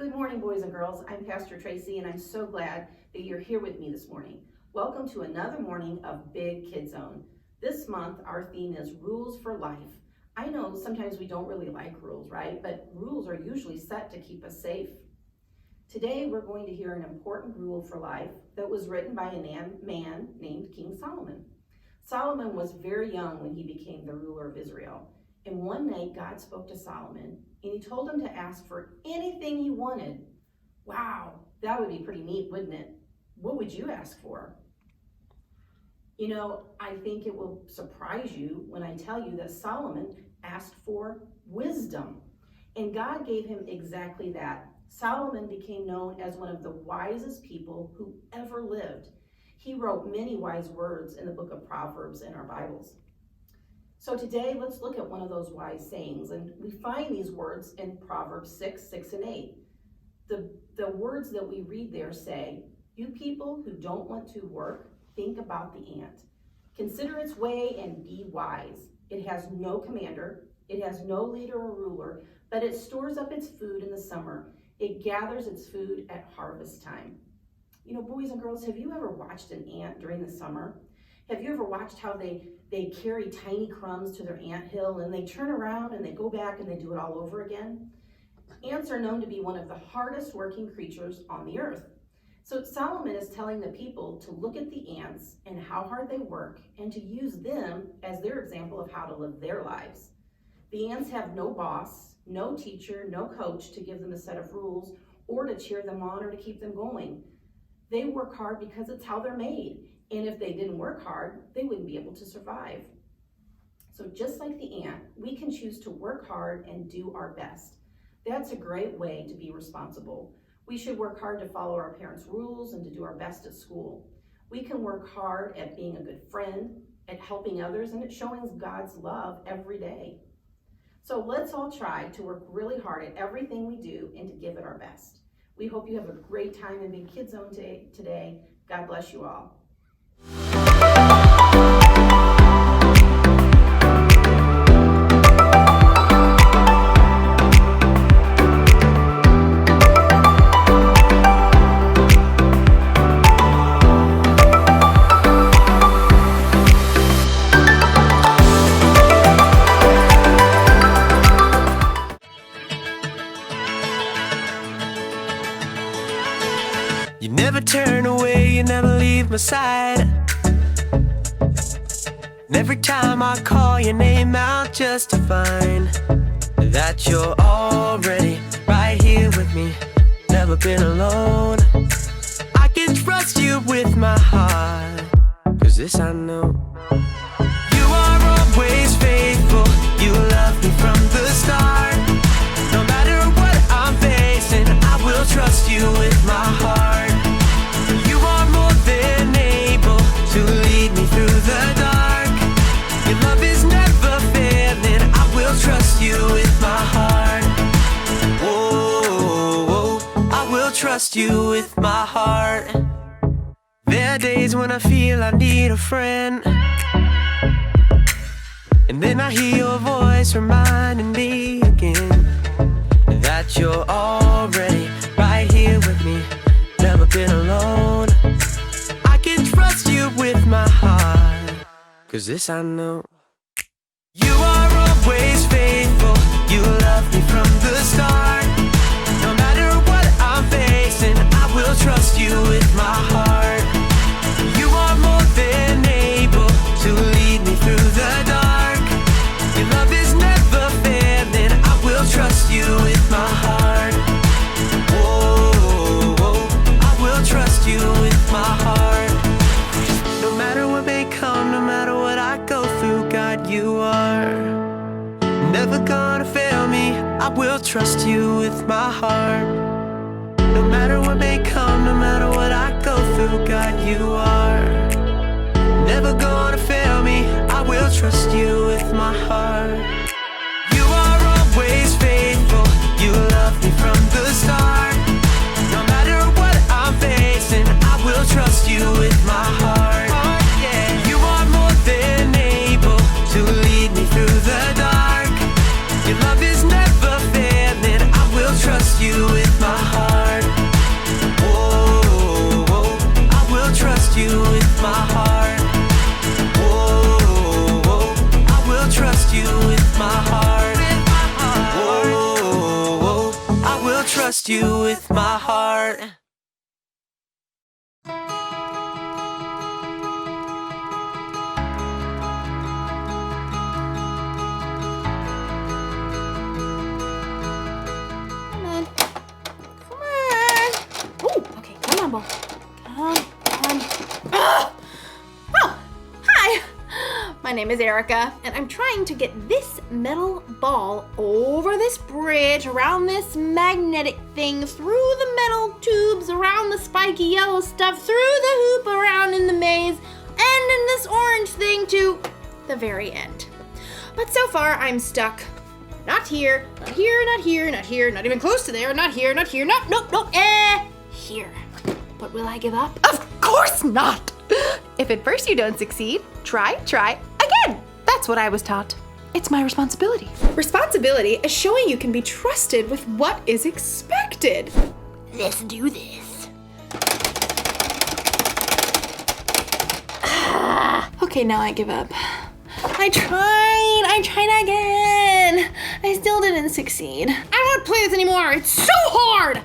Good morning, boys and girls. I'm Pastor Tracy, and I'm so glad that you're here with me this morning. Welcome to another morning of Big KidZone. This month, our theme is Rules for Life. I know sometimes we don't really like rules, right? But rules are usually set to keep us safe. Today, we're going to hear an important rule for life that was written by a man named King Solomon. Solomon was very young when he became the ruler of Israel. And one night, God spoke to Solomon, and he told him to ask for anything he wanted. Wow, that would be pretty neat, wouldn't it? What would you ask for? You know, I think it will surprise you when I tell you that Solomon asked for wisdom. And God gave him exactly that. Solomon became known as one of the wisest people who ever lived. He wrote many wise words in the book of Proverbs in our Bibles. So today, let's look at one of those wise sayings, and we find these words in Proverbs 6, 6, and 8. The words that we read there say, "You people who don't want to work, think about the ant. Consider its way and be wise. It has no commander, it has no leader or ruler, but it stores up its food in the summer. It gathers its food at harvest time." You know, boys and girls, have you ever watched an ant during the summer? Have you ever watched how they carry tiny crumbs to their anthill and they turn around and they go back and they do it all over again? Ants are known to be one of the hardest working creatures on the earth. So Solomon is telling the people to look at the ants and how hard they work and to use them as their example of how to live their lives. The ants have no boss, no teacher, no coach to give them a set of rules or to cheer them on or to keep them going. They work hard because it's how they're made. And if they didn't work hard, they wouldn't be able to survive. So just like the ant, we can choose to work hard and do our best. That's a great way to be responsible. We should work hard to follow our parents' rules and to do our best at school. We can work hard at being a good friend, at helping others, and at showing God's love every day. So let's all try to work really hard at everything we do and to give it our best. We hope you have a great time in Big KidZone today. God bless you all. You never turn away, you never leave my side. And every time I call your name out just to find that you're already right here with me, never been alone. I can trust you with my heart, 'cause this I know. You are always faithful, you love me from the start. No matter what I'm facing, I will trust you with my heart. You are more than able to lead me through the dark. Your love is never failing, I will trust you with my heart. Whoa, I will trust you with my heart. There are days when I feel I need a friend, and then I hear your voice reminding me again that you're already right here with me, never been alone. I can trust you with my heart, 'cause this I know. You are always faithful, you love me from the start. No matter what I'm facing, I will trust you with my heart. You are more than able to lead me through the dark. Your love is never failing, I will trust you with my heart. Whoa, I will trust you with my heart. No matter what may come, no matter what I go through, God, you are never gonna fail me, I will trust you with my heart. No matter what may come, no matter what I go through, God, you are never gonna fail me, I will trust you with my heart. You are always faithful, you love me from the start. No matter what I'm facing, I will trust you with my heart. You are more than able to lead me through the dark. Your love is never failing, I will trust you with my heart. trust you with my heart. Come on. Come on. Ooh, okay, come on, ball. Come on. Oh, hi. My name is Erica, and I'm trying to get this metal ball over this bridge, around this magnetic thing, through the metal tubes, around the spiky yellow stuff, through the hoop, around in the maze, and in this orange thing to the very end. But so far, I'm stuck. Not here, not here, not here, not here, not even close to there, not here, not here, nope, here. But will I give up? Of course not! If at first you don't succeed, try again. That's what I was taught. It's my responsibility. Responsibility is showing you can be trusted with what is expected. Let's do this. Okay, now I give up. I tried again. I still didn't succeed. I don't want to play this anymore. It's so hard.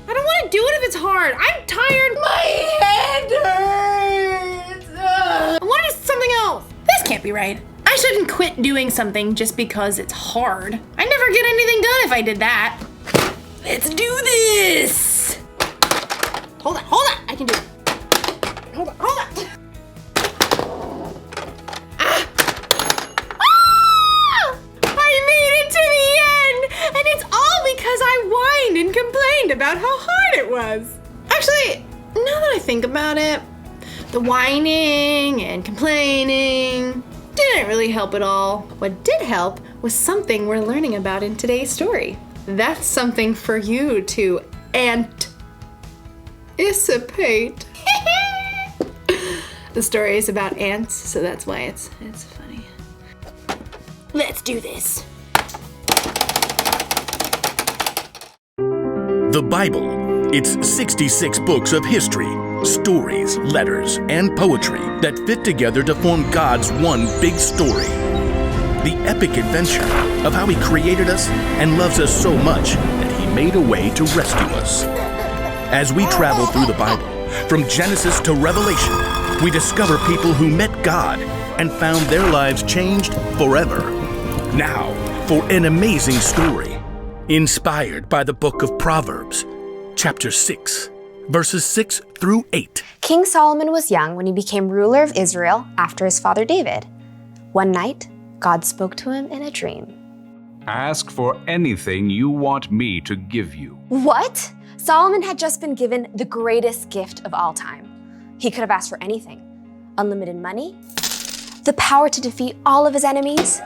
I don't want to do it if it's hard. I'm tired. My head hurts. I want to do something else. This can't be right. I shouldn't quit doing something just because it's hard. I never get anything done if I did that. Let's do this. Hold on. I can do it. Hold on. And complained about how hard it was. Actually, now that I think about it, the whining and complaining didn't really help at all. What did help was something we're learning about in today's story. That's something for you to anticipate. The story is about ants, so that's why it's funny. Let's do this. The Bible. It's 66 books of history, stories, letters, and poetry that fit together to form God's one big story. The epic adventure of how He created us and loves us so much that He made a way to rescue us. As we travel through the Bible, from Genesis to Revelation, we discover people who met God and found their lives changed forever. Now, for an amazing story. Inspired by the book of Proverbs, chapter 6, verses 6 through 8. King Solomon was young when he became ruler of Israel after his father David. One night, God spoke to him in a dream. Ask for anything you want me to give you. What? Solomon had just been given the greatest gift of all time. He could have asked for anything. Unlimited money, the power to defeat all of his enemies,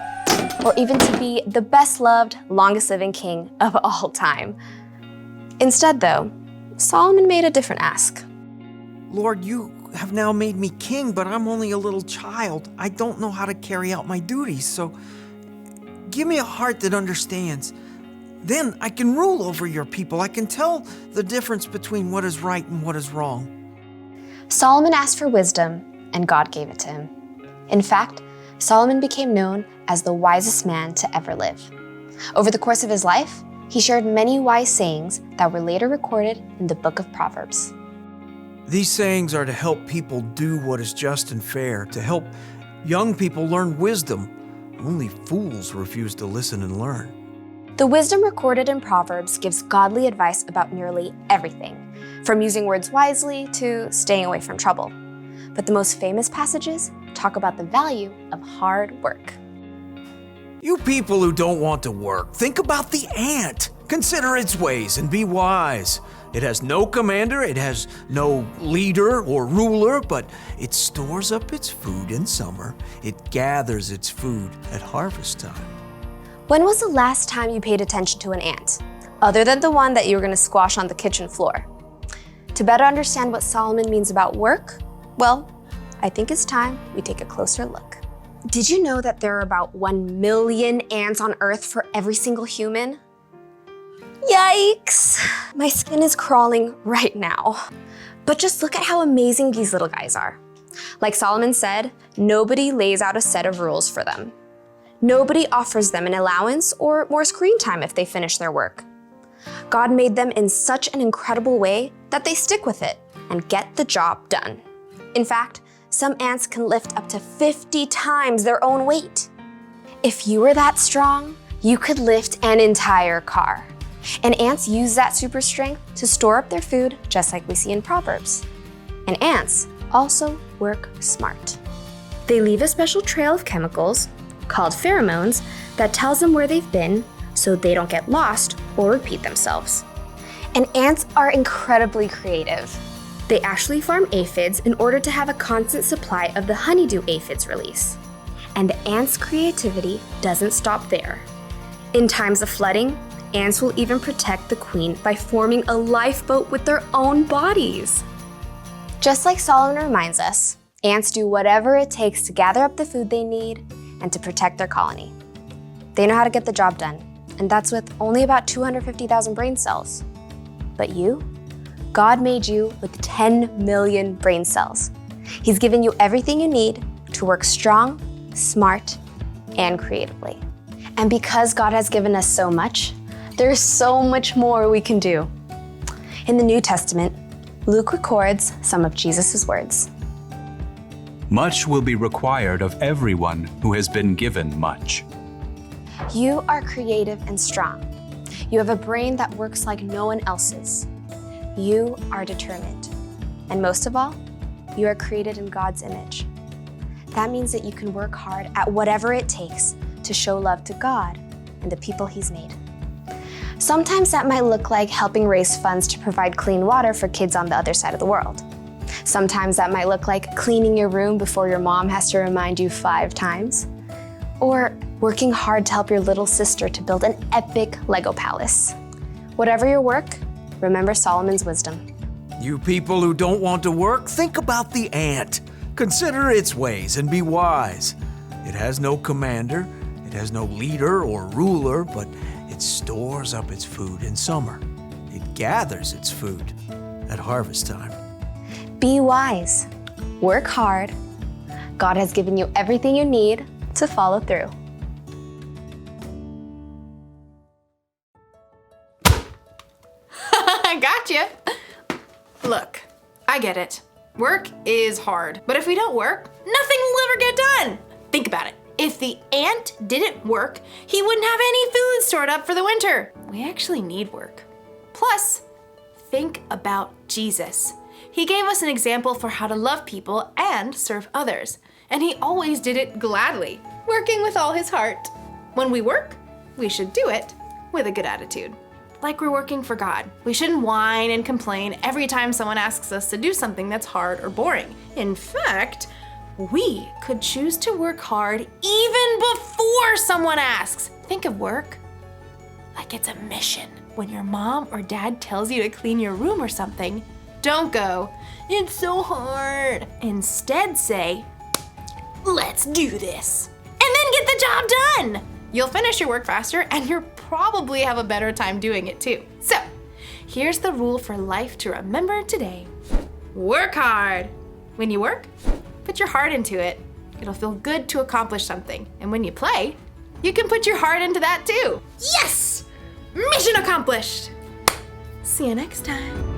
or even to be the best-loved, longest-living king of all time. Instead, though, Solomon made a different ask. Lord, you have now made me king, but I'm only a little child. I don't know how to carry out my duties, so give me a heart that understands. Then I can rule over your people. I can tell the difference between what is right and what is wrong. Solomon asked for wisdom, and God gave it to him. In fact, Solomon became known as the wisest man to ever live. Over the course of his life, he shared many wise sayings that were later recorded in the book of Proverbs. These sayings are to help people do what is just and fair, to help young people learn wisdom. Only fools refuse to listen and learn. The wisdom recorded in Proverbs gives godly advice about nearly everything, from using words wisely to staying away from trouble. But the most famous passages talk about the value of hard work. You people who don't want to work, think about the ant. Consider its ways and be wise. It has no commander, it has no leader or ruler, but it stores up its food in summer. It gathers its food at harvest time. When was the last time you paid attention to an ant, other than the one that you were going to squash on the kitchen floor? To better understand what Solomon means about work, well, I think it's time we take a closer look. Did you know that there are about 1 million ants on Earth for every single human? Yikes! My skin is crawling right now. But just look at how amazing these little guys are. Like Solomon said, nobody lays out a set of rules for them. Nobody offers them an allowance or more screen time if they finish their work. God made them in such an incredible way that they stick with it and get the job done. In fact, some ants can lift up to 50 times their own weight. If you were that strong, you could lift an entire car. And ants use that super strength to store up their food, just like we see in Proverbs. And ants also work smart. They leave a special trail of chemicals, called pheromones, that tells them where they've been so they don't get lost or repeat themselves. And ants are incredibly creative. They actually farm aphids in order to have a constant supply of the honeydew aphids release. And the ants' creativity doesn't stop there. In times of flooding, ants will even protect the queen by forming a lifeboat with their own bodies. Just like Solomon reminds us, ants do whatever it takes to gather up the food they need and to protect their colony. They know how to get the job done, and that's with only about 250,000 brain cells. But you? God made you with 10 million brain cells. He's given you everything you need to work strong, smart, and creatively. And because God has given us so much, there's so much more we can do. In the New Testament, Luke records some of Jesus' words. Much will be required of everyone who has been given much. You are creative and strong. You have a brain that works like no one else's. You are determined. And most of all, you are created in God's image. That means that you can work hard at whatever it takes to show love to God and the people He's made. Sometimes that might look like helping raise funds to provide clean water for kids on the other side of the world. Sometimes that might look like cleaning your room before your mom has to remind you 5 times. Or working hard to help your little sister to build an epic Lego palace. Whatever your work, remember Solomon's wisdom. You people who don't want to work, think about the ant. Consider its ways and be wise. It has no commander, it has no leader or ruler, but it stores up its food in summer. It gathers its food at harvest time. Be wise. Work hard. God has given you everything you need to follow through. I gotcha. Look, I get it. Work is hard, but if we don't work, nothing will ever get done. Think about it. If the ant didn't work, he wouldn't have any food stored up for the winter. We actually need work. Plus, think about Jesus. He gave us an example for how to love people and serve others. And he always did it gladly, working with all his heart. When we work, we should do it with a good attitude. Like we're working for God. We shouldn't whine and complain every time someone asks us to do something that's hard or boring. In fact, we could choose to work hard even before someone asks. Think of work like it's a mission. When your mom or dad tells you to clean your room or something, don't go, "It's so hard." Instead say, "Let's do this." And then get the job done. You'll finish your work faster and you'll probably have a better time doing it too. So, here's the rule for life to remember today. Work hard. When you work, put your heart into it. It'll feel good to accomplish something. And when you play, you can put your heart into that too. Yes! Mission accomplished! See you next time.